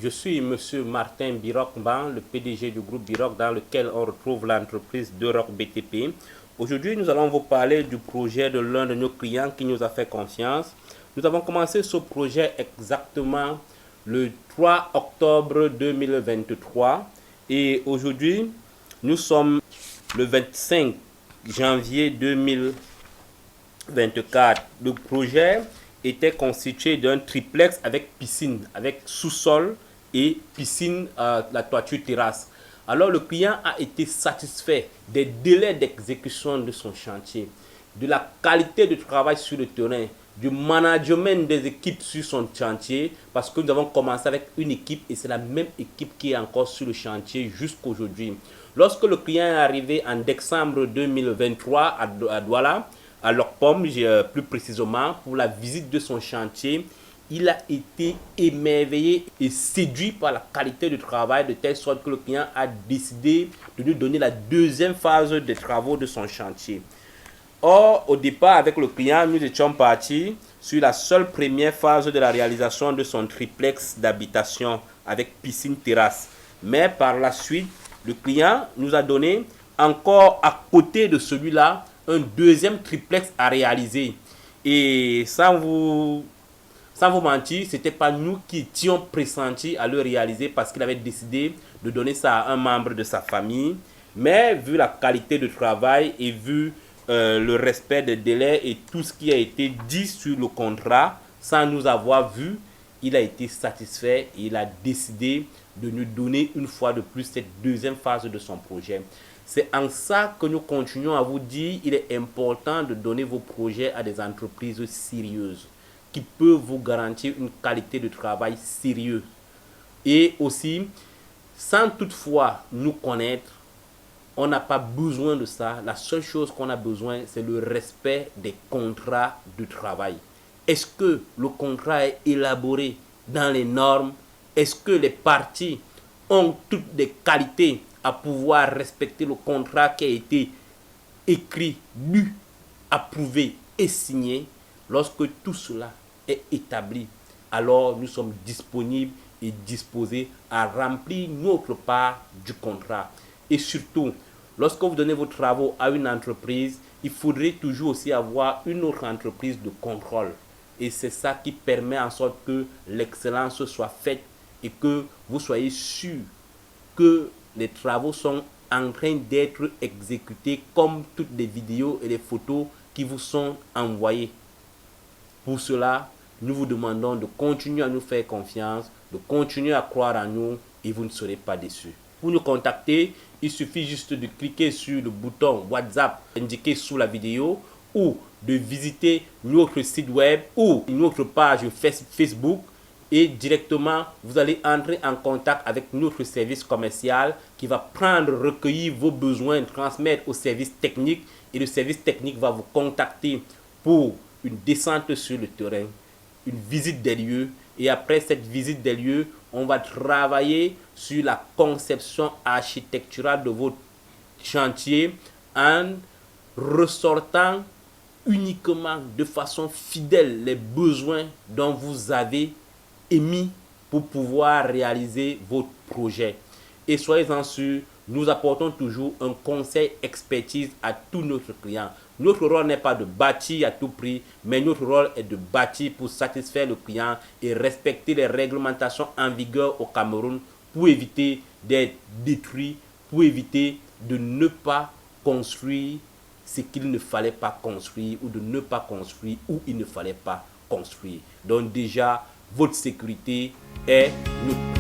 Je suis Monsieur Martin Birocban, le PDG du groupe Biroc dans lequel on retrouve l'entreprise Deroc BTP. Aujourd'hui, nous allons vous parler du projet de l'un de nos clients qui nous a fait confiance. Nous avons commencé ce projet exactement le 3 octobre 2023 et aujourd'hui, nous sommes le 25 janvier 2024. Le projet était constitué d'un triplex avec piscine, avec sous-sol et piscine, la toiture terrasse. Alors le client a été satisfait des délais d'exécution de son chantier, de la qualité de travail sur le terrain, du management des équipes sur son chantier, parce que nous avons commencé avec une équipe et c'est la même équipe qui est encore sur le chantier jusqu'aujourd'hui. Lorsque le client est arrivé en décembre 2023 à Douala, à Locpom, plus précisément, pour la visite de son chantier, il a été émerveillé et séduit par la qualité du travail, de telle sorte que le client a décidé de lui donner la deuxième phase des travaux de son chantier. Or, au départ, avec le client, nous étions partis sur la seule première phase de la réalisation de son triplex d'habitation avec piscine terrasse. Mais par la suite, le client nous a donné encore à côté de celui-là un deuxième triplex à réaliser. Et sans vous mentir, ce n'était pas nous qui étions pressentis à le réaliser parce qu'il avait décidé de donner ça à un membre de sa famille. Mais vu la qualité de travail et vu le respect des délais et tout ce qui a été dit sur le contrat, sans nous avoir vu, il a été satisfait et il a décidé de nous donner une fois de plus cette deuxième phase de son projet. C'est en ça que nous continuons à vous dire qu'il est important de donner vos projets à des entreprises sérieuses qui peuvent vous garantir une qualité de travail sérieuse. Et aussi, sans toutefois nous connaître, on n'a pas besoin de ça. La seule chose qu'on a besoin, c'est le respect des contrats de travail. Est-ce que le contrat est élaboré dans les normes? Est-ce que les parties ont toutes les qualités à pouvoir respecter le contrat qui a été écrit, lu, approuvé et signé? Lorsque tout cela est établi, alors nous sommes disponibles et disposés à remplir notre part du contrat. Et surtout, lorsque vous donnez vos travaux à une entreprise, il faudrait toujours aussi avoir une autre entreprise de contrôle. Et c'est ça qui permet en sorte que l'excellence soit faite et que vous soyez sûr que les travaux sont en train d'être exécutés comme toutes les vidéos et les photos qui vous sont envoyées. Pour cela, nous vous demandons de continuer à nous faire confiance, de continuer à croire en nous et vous ne serez pas déçus. Pour nous contacter, il suffit juste de cliquer sur le bouton WhatsApp indiqué sous la vidéo ou de visiter notre site web ou notre page Facebook et directement vous allez entrer en contact avec notre service commercial qui va recueillir vos besoins, transmettre au service technique et le service technique va vous contacter pour une descente sur le terrain, une visite des lieux et après cette visite des lieux, on va travailler sur la conception architecturale de votre chantier en ressortant uniquement de façon fidèle les besoins dont vous avez émis pour pouvoir réaliser votre projet. Et soyez-en sûrs, nous apportons toujours un conseil expertise à tous nos clients. Notre rôle n'est pas de bâtir à tout prix, mais notre rôle est de bâtir pour satisfaire le client et respecter les réglementations en vigueur au Cameroun pour éviter d'être détruit, pour éviter de ne pas construire ce qu'il ne fallait pas construire ou de ne pas construire où il ne fallait pas construire. Donc déjà, votre sécurité est notre